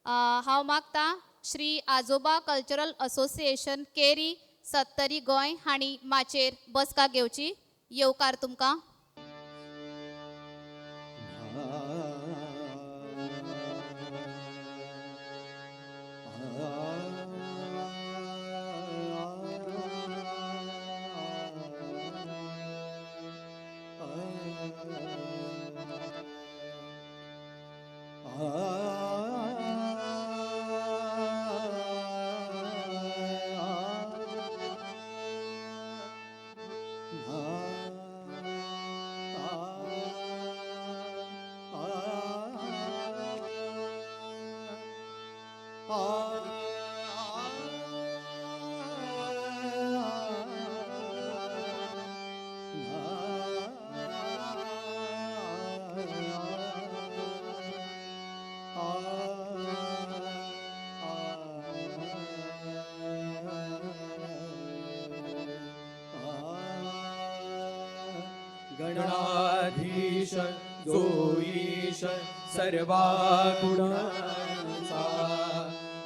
हांव मागता श्री आजोबा कल्चरल असोसिएशन केरी 70 गोंय हांणी माचेर बसका घेवची. येवकार तुमकां. गणाधीश जो ईश सर्वा गुणांचा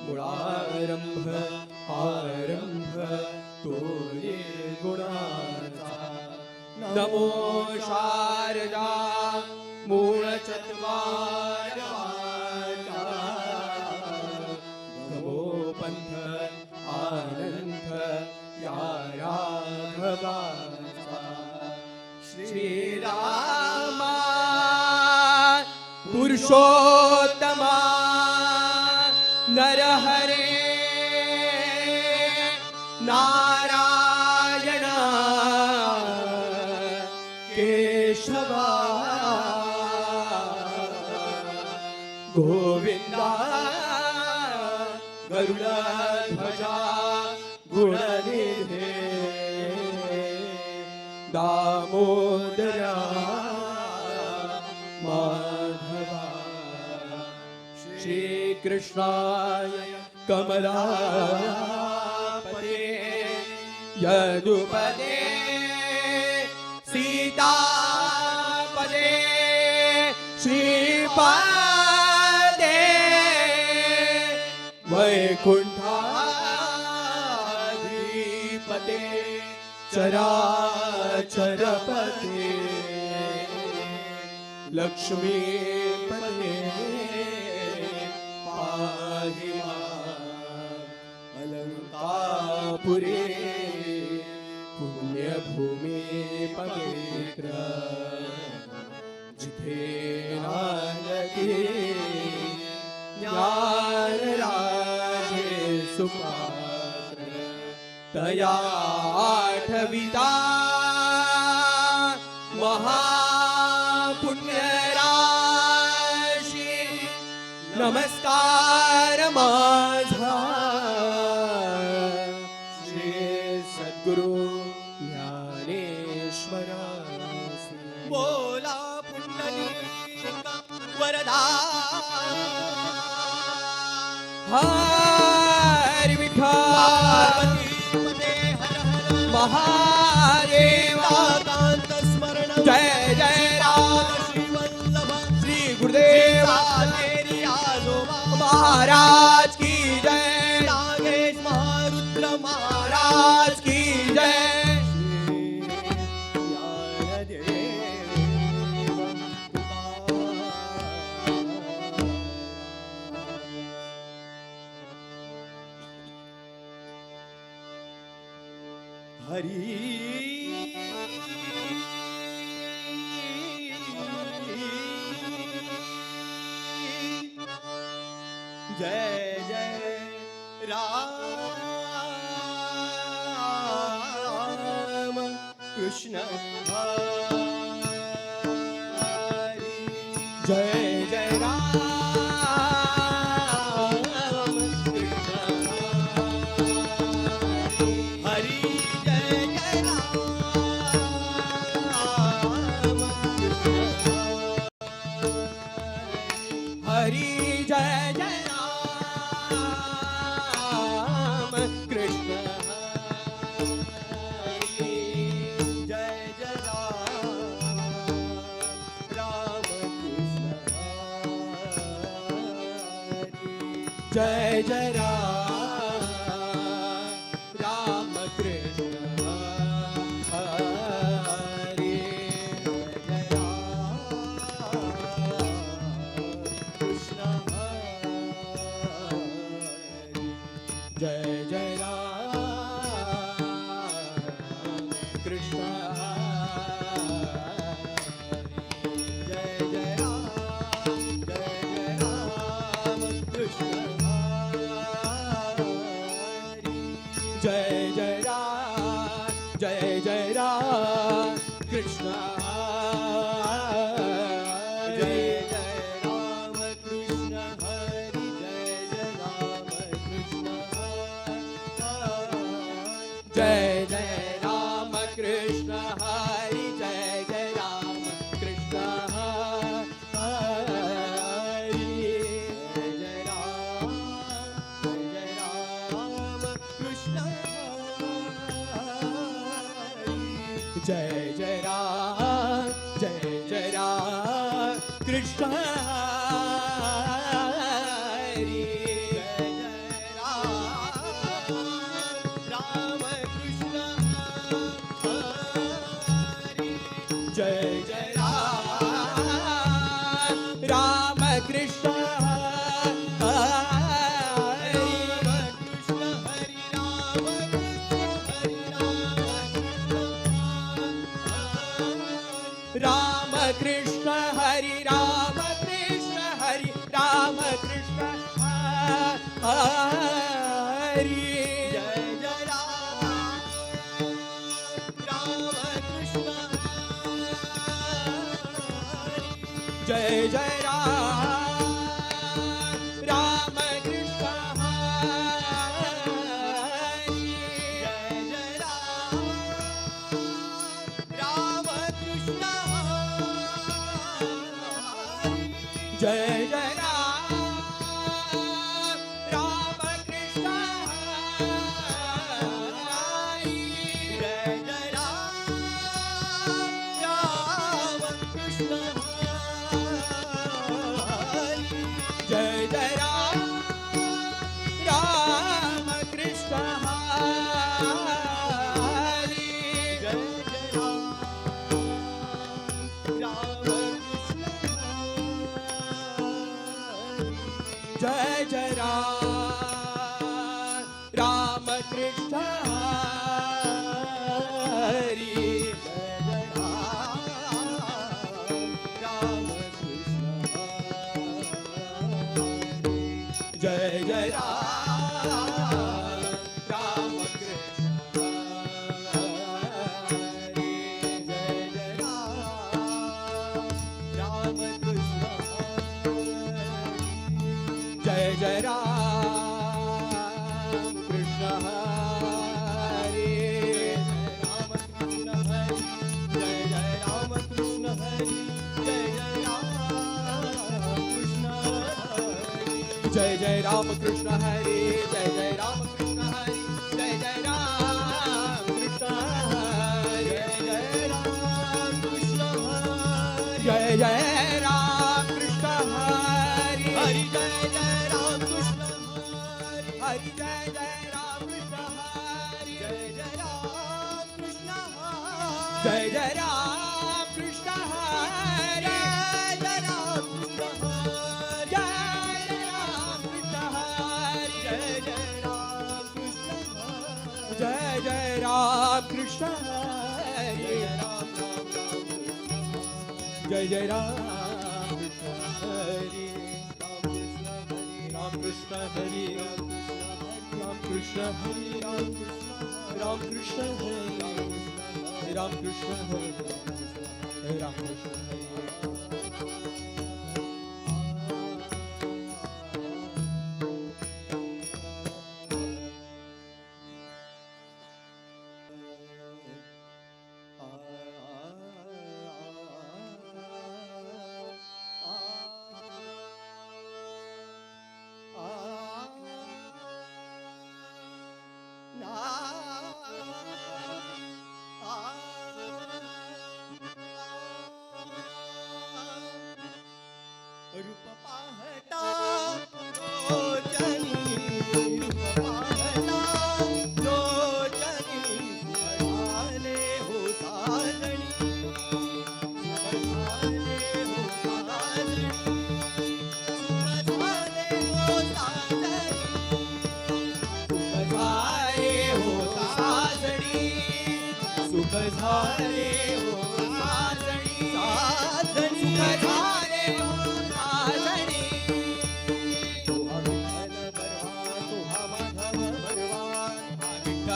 मुळारंभ आरंभ तो निर्गुणांचा. नमो शारदा मूळ चत्वार नमो पंथ आनंद या राघवांचा. श्रीरामा पुरुषोत्तमा नरहरे नारायण केशवा गोविंदा गरुडध्वजा गुणनिधे दामोदरा माधवा. श्रीकृष्णाय कमलापते यदुपदे सीतापदे श्रीपादे वैकुंठाधिपते चराचरपते लक्ष्मीपते पाहि मां. अलंकापुरे पुण्यभूमी पवित्र जिथे नानकी ज्ञान राजे सुपात्र तया आठविता महापुण्यराशी. नमस्कार माझा श्री सद्गुरु ज्ञानेश्वरास. बोला पुंडलिक वरदा हरि विठ्ठल महादेवा कांत स्मरण. जय जय राम श्री वल्लभ श्री गुरुदेव महाराज की जय. नागेश महारुद्र महाराज की जय. हरी जय जय राम कृष्ण हरी. जय जय राम कृष्ण हरी. जय जय राम कृष्ण हरी. जय जय राम कृष्ण हरी. जय जय राम कृष्ण जय जय राम कृष्ण हरे जय कृष्ण हरे जय जय कृष्ण जय जय कृष्ण जय जय राम कृष्ण जय जय राम कृष्ण हरि जय जय राम कृष्ण हरि जय जय राम कृष्ण हरि जय राम कृष्ण जय जय राम कृष्ण हरि जय जय राम कृष्ण हरि राम कृष्ण हरि राम कृष्ण हरि राम कृष्ण हरि जय जय राम कृष्ण जय जय राम कृष्ण हरि जय जय राम कृष्ण हरि जय जय राम कृष्ण हरि जय जय राम कृष्ण हरि जय जय राम कृष्ण हरि जय जय राम कृष्ण जय जय राम कृष्ण हरि जय जय राम कृष्ण हरि जय जय राम कृष्ण जय जय राम कृष्ण हरि जय जय राम कृष्ण हरि जय जय राम कृष्ण हरि जय जय राम कृष्ण हरि जय जय राम कृष्ण हरि जय जय राम कृष्ण हरि हरि जय जय राम कृष्ण हरि जय जय राम कृष्ण हरि जय जय राम कृष्ण हरि जय जय राम कृष्ण हरि जय जय राम कृष्ण हरि जय जय राम कृष्ण हरि राम कृष्ण हरि राम कृष्ण हरि राम कृष्ण हरि राम कृष्ण हरि राम कृष्ण हरि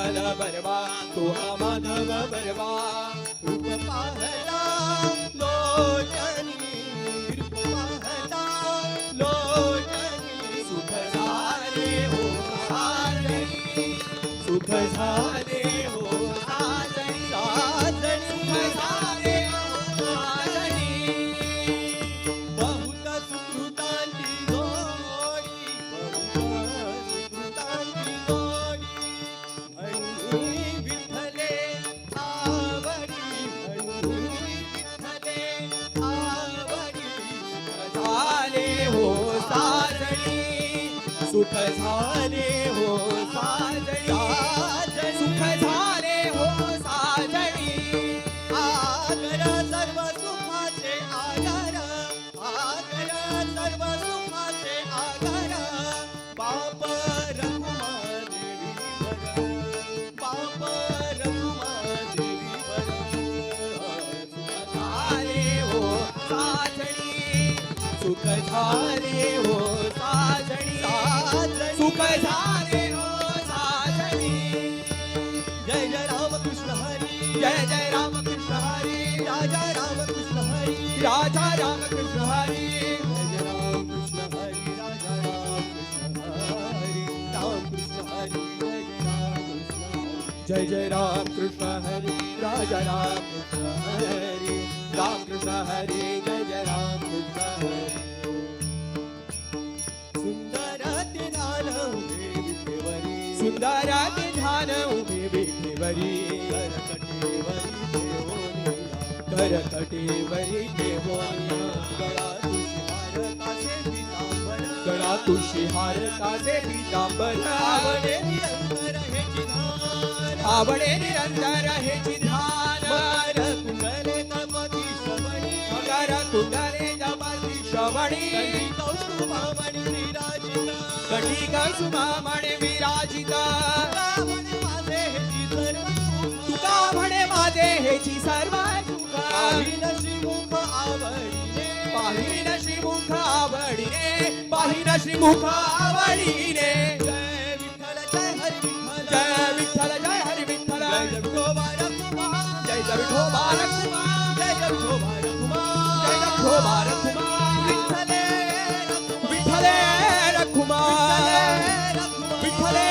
विठ्ठल बरवा तो हा माधव बरवा रूप पाहता लोचनी रूप पाहता लोचनी सुख झाले हो साजणी सुख झाले हो साजणी साजणी सुख झाले हो साजणी बहुत सुकृतांची जोडी बहुत सुकृतांची जोडी म्हणून विठ्ठले आवडी म्हणून विठ्ठले आवडी सुख झाले हो साजणी सुख झाले हो साजणी आगर सर्व सुखाचे आगर आगर सर्व सुखाचे आगर बाप रघुमा देवीवर बाप रघुमा देवीवर सुख झाले हो साजणी सुख झाले हो साजणी सुख झाले हो साजणी जय जय राम कृष्ण हरी जय जय राम कृष्ण हरी राजा राम कृष्ण हरी राजा राम कृष्ण हरी जय जय राम कृष्ण हरी राजा राम कृष्ण हरी राम कृष्ण हरी जय जय राम कृष्ण हरी सुंदरात ध्यान उभे विठेवरी करकटेवरी देवोनिया गळा तुळशी हार कासे पीतांबर आवडे निरंतर हे ध्यान कुंडले तपती श्रवणी मकर कुंडले तपती श्रवणी कौसुमामणी विराजिता कटी कौसुमामणी विराजिता तुका म्हणे माझे हेची सर्व पाहिन श्रीमुख आवडीने पाहिन श्रीमुख आवडीने पाहिन श्रीमुख आवडीने जय विठ्ठल जय हरी विठ्ठल जय हरी विठ्ठल जय विठोबा रखुमा जय विठोबा रखुमा जय विठोबा रखुमा जय विठोबा रखुमा विठ्ठले विठ्ठले रखुमा विठ्ठले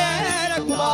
रखुमा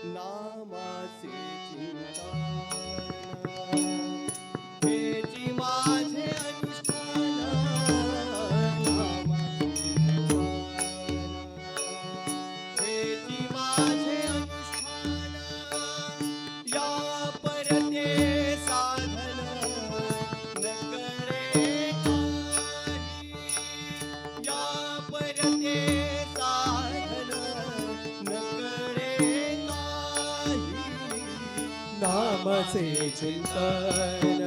नामाचे चिंतन हेची माझे अनुष्ठान नामाचे हेची माझे अनुष्ठान या परते साधन न करे काही या परते साधन न करे नामचे चिंतन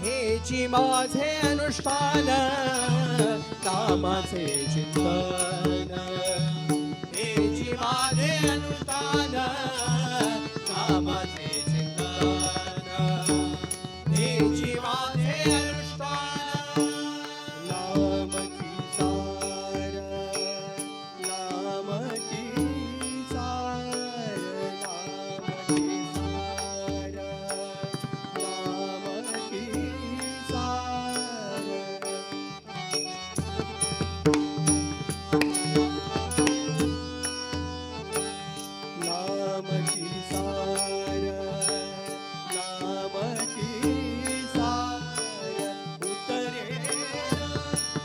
हेची माझे अनुष्ठान नामाचे चिंतन नामाचे चिंतन हेची माझे अनुष्ठान नामची सार नामची सार नामची सार नामची सार नामची सार नामची सार उतरे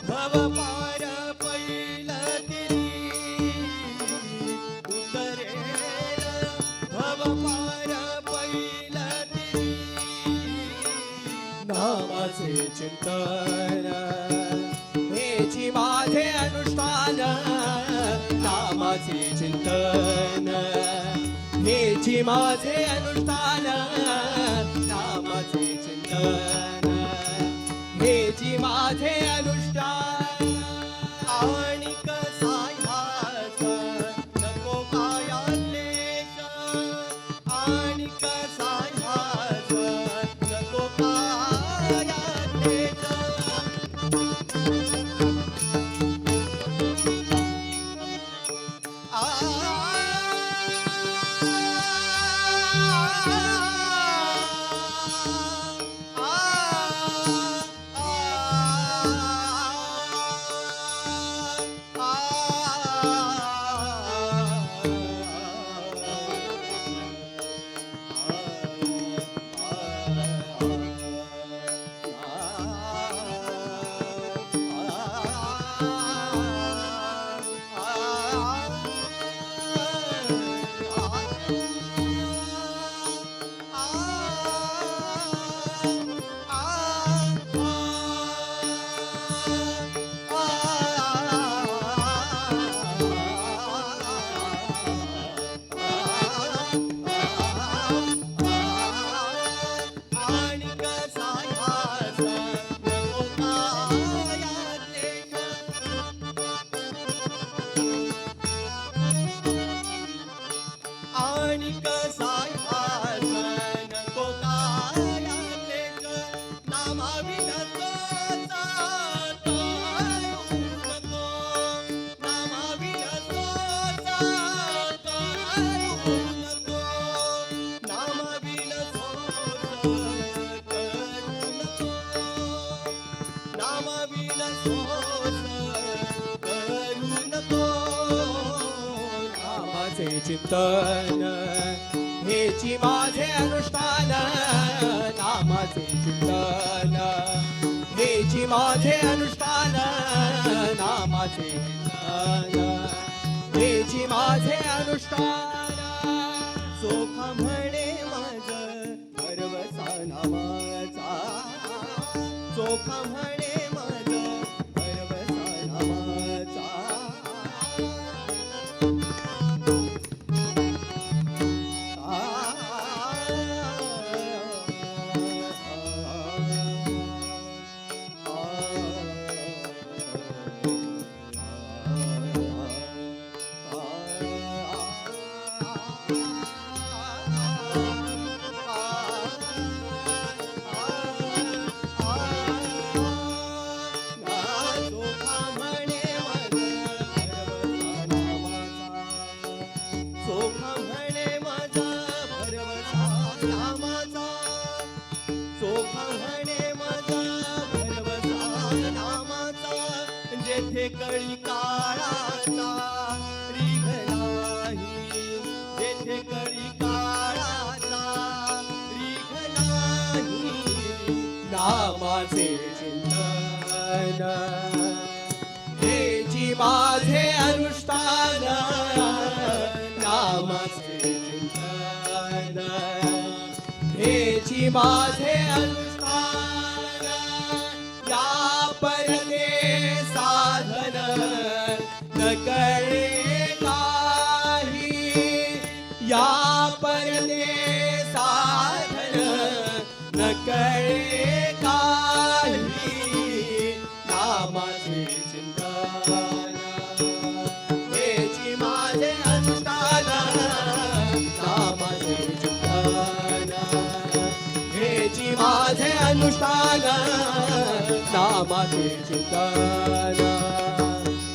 भव पार पैलती उतरे भव पार पैलती नामाचे चिंतन हेची माझे अनुष्ठान नामाचे चिंतन हेची माझे अनुष्ठान नामाचे चिंतन हेची माझे अनुष्ठान आणि कसायाच नको माया क्लेश आणि कसायाच नको माया क्लेश आणि कसायाच नको माया क्लेश नामाविना तोचा तळू नको नामाविना तोचा तळू नको नामाविना सोच करू नको नामाविना सोच करू नको नामाचे चिंतन हेची माझे अनुष्ठान नामाचे चिंतन हेची माझे अनुष्ठान नामाचे चिंतन हेची माझे अनुष्ठान चोखा म्हणे माझ भरवसा नामाचा चोखा म्हणे माझ भरवसा नामाचा जेथे कळी काळाचा रिघ नाही जेथे कळी काळाचा रिघ नाही नामाचे चिंतन हेची माझे अनुष्ठान नामाचे चिंतन हेची माझे अनुष्ठान या परने साधन न कळे काही या परने साधन न कळे काही नामाचे चिंतन हेची माझे अनुष्ठान नामाचे चिंतन अनुष्ठान नामाचे चिंतन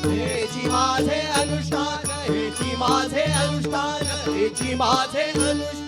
हेची माझे अनुष्ठान हेची माझे अनुष्ठान हेची माझे अनुष्ठान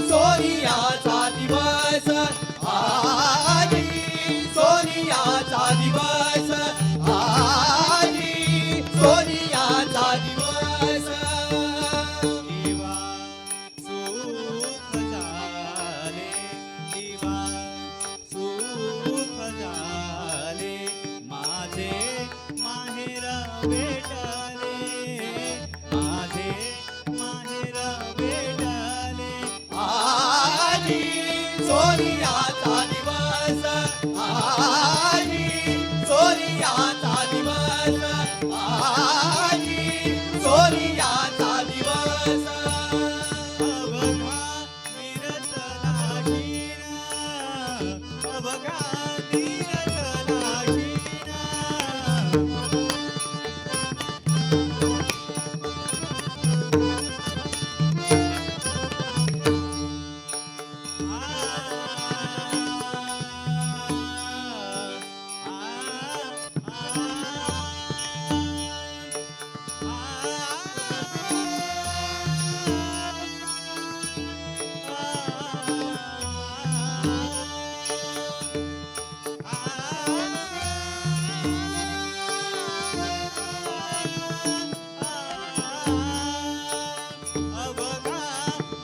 सोनियाचा दिवस आजी सोनियाचा दिवस आजी सोनियाचा दिवस दिवा सुख झाले दिवा सुख झाले माझे माहेर भेटले माझे माहेर भेटले आजी सोनियाचा दिवस आजी सोनियाचा दिवस आजी सोनियाचा दिवस अवघा विरसला घिना अवघा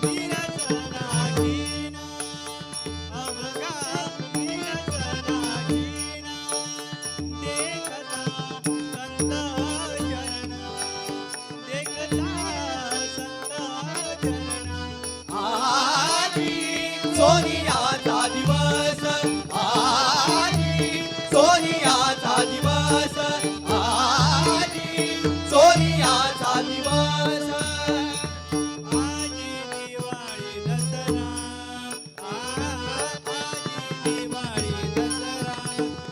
विरसला घिना सोनियाचा दिवस आजी सोनियाचा दिवस आजी सोनियाचा दिवस आजी दिवाळी दसरा आजी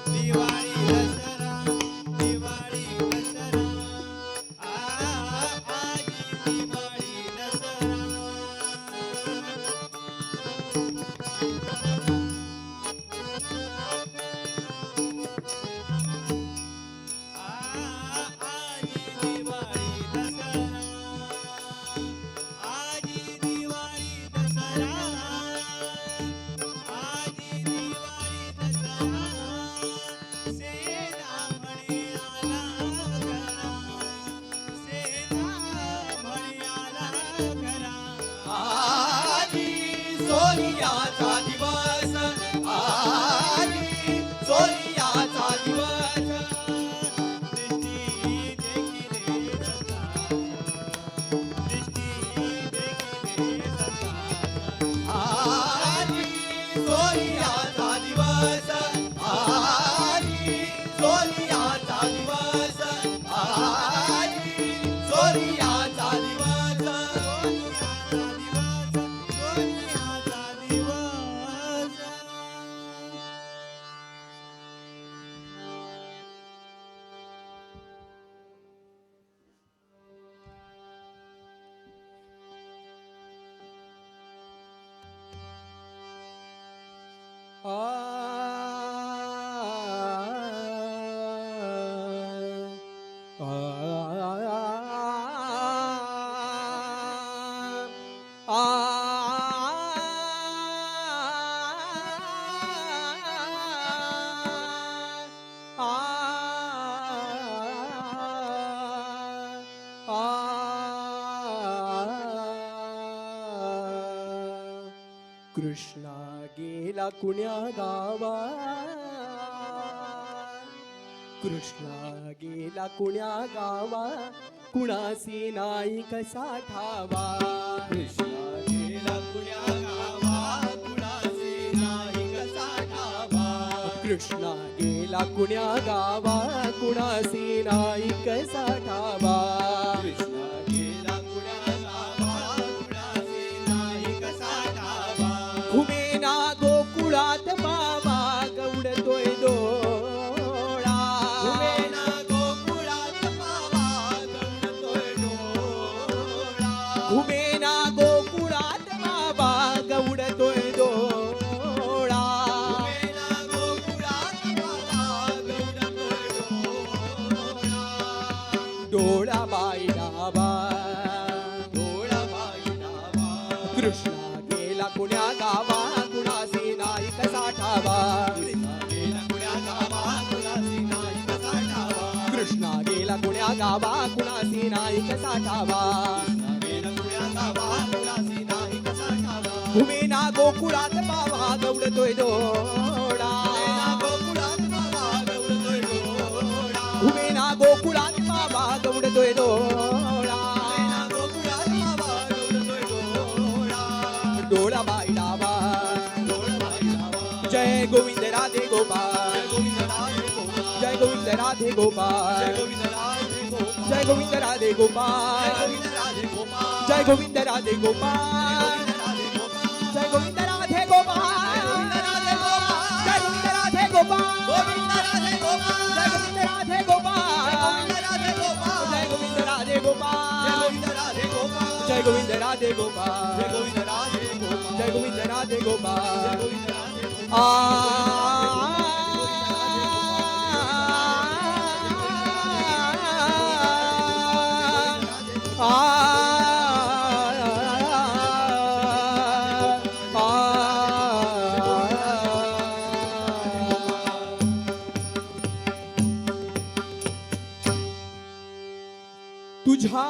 दिवाळी दसरा दिवाळी दसरा दिवाळी दसरा आजी दिवाळी दसरा आजी दिवाळी दसरा आजी दिवाळी दसरा आजी दिवाळी दसरा सेना म्हणे आला घरा सेना म्हणे आला घरा आजी सोनियाचा दिवस आजी सोनियाचा दिवस दृष्टी देखिले सदा दृष्टी देखिले सदा आजी सोनियाचा दिवस आजी सोनियाचा दिवस आजी सोनियाचा दिवस सोनियाचा दिवस कृष्णा गेला कुण्या गावा, कृष्णा गेला कुण्या गावा, कुणासी नाही कसा ठावा. कृष्णा गेला कुण्या गावा, कुणासी नाही कसा ठावा. कृष्णा गेला कुण्या गावा, कुणासी नाही कसा ठावा. कृष्णा गेला कुण्या गावा, कुणासी नाही कसा ठावा. घुमेना गोकुळात बाबा, गवडतोय डोळा. घुमेना गोकुळात बाबा, गवळतोय डोळा. घुमेना गोकुळात बाबा, गवडतोय डोळा. घुमेना गोकुळात बाबा, गवळतोय डोळा. डोळा बाई डाबा, डोळा बाई डावा. कृष्णा गेला कुण्या गावा, कुणासी नाही कसा ठावा. कृष्णा गेला कुण्या गावा, कुणासी नाही कसा ठावा. कृष्णा गेला कुण्या गावा, कुणासी नाही कसा ठावा. कृष्णा गेला कुण्या गावा, कुणासी नाही कसा ठावा. घुमेना गोकुळात बाबा, गवडतोय डोळा. घुमेना गोकुळात बाबा, गवळतोय डोळा. घुमेना गोकुळात बाबा, गवडतोय डोळा. घुमेना गोकुळात बाबा, गवळतोय डोळा. डोळा बाई डाबा, डोळा बाई डावा. जय गोविंद राधे गोपाल, गोविंद राधे गोपाल. जय गोविंद राधे गोपाल, गोविंद राधे गोपाल. जय गोविंद राधे गोपाल, गोविंद राधे गोपाल. जय गोविंद राधे गोपाल, गोविंद राधे गोपाल. जय गोविंद राधे गोपाल, जय गोविंद राधे गोपाल, गोविंद राधे गोपाल. जय गोविंद राधे गोपाल, गोविंद राधे गोपाल. जय गोविंद राधे गोपाल, गोविंद राधे गोपाल. जय गोविंद राधे गोपाल, गोविंद राधे गोपाल. जय गोविंद राधे गोपाल. गोविंद राधे गोपाल. आ तुझा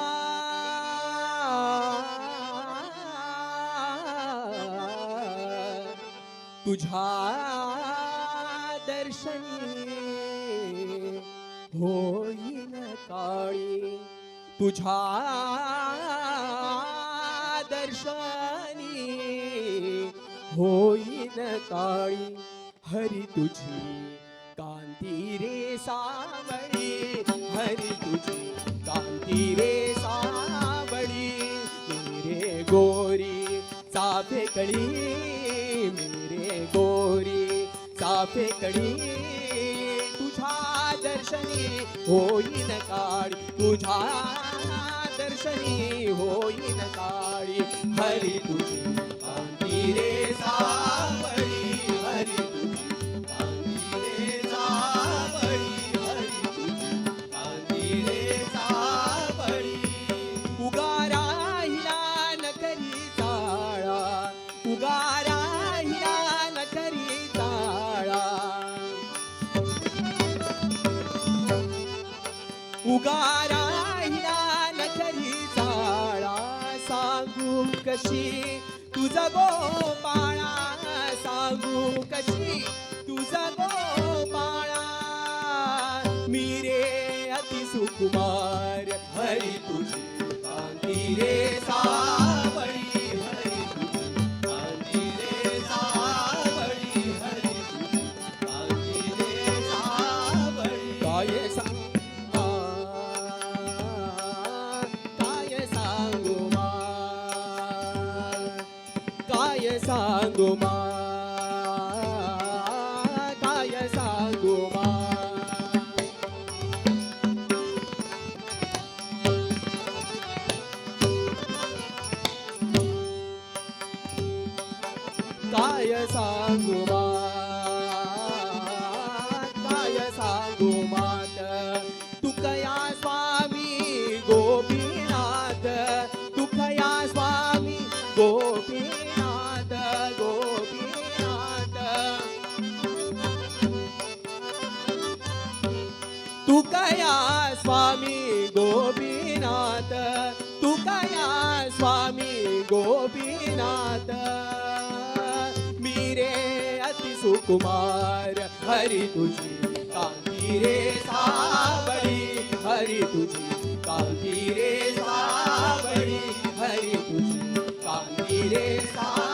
तुझा दर्शनी होईन काळी, तुझा दर्शनी होईन काळी. हरी तुझी कांती रे सावळी, हरी तुझी कांती रे सावळी. मेरे गोरी चाफे कळी, मेरे गोरी चाफे कळी. तुझ्या दर्शनी होईन काळी, तुझ्या दर्शनी होईन काळी. हरी तुझी कांती रे सावळी, हरी तुझी कांती रे सावळी. हरी तुझी कांती रे सावळी. उगारा हिला न करी चाळा, उगारा हिला न करी चाळा. उगारा हिला न करी चाळा. सांगू कशी तुझा गोपाळा, सांगू कशी तुझा गोपाळा. मी रे अति सुकुमार, हरी तुझी कांती रे सावळी, हरी तुझी कांती रे सावळी. हरी तुझी कांती रे सावळी. काय सांग काय सांगू मा, काय सांगू मा, काय सांगू मा. तू कया स्वामी गोपीनाथ, तू कया स्वामी गोपीनाथ. मीरे अति सुकुमार हरी तुझी कांती रे सावळी, हरी तुझी कांती रे सावळी, हरी तुझी कांती रे सावळी.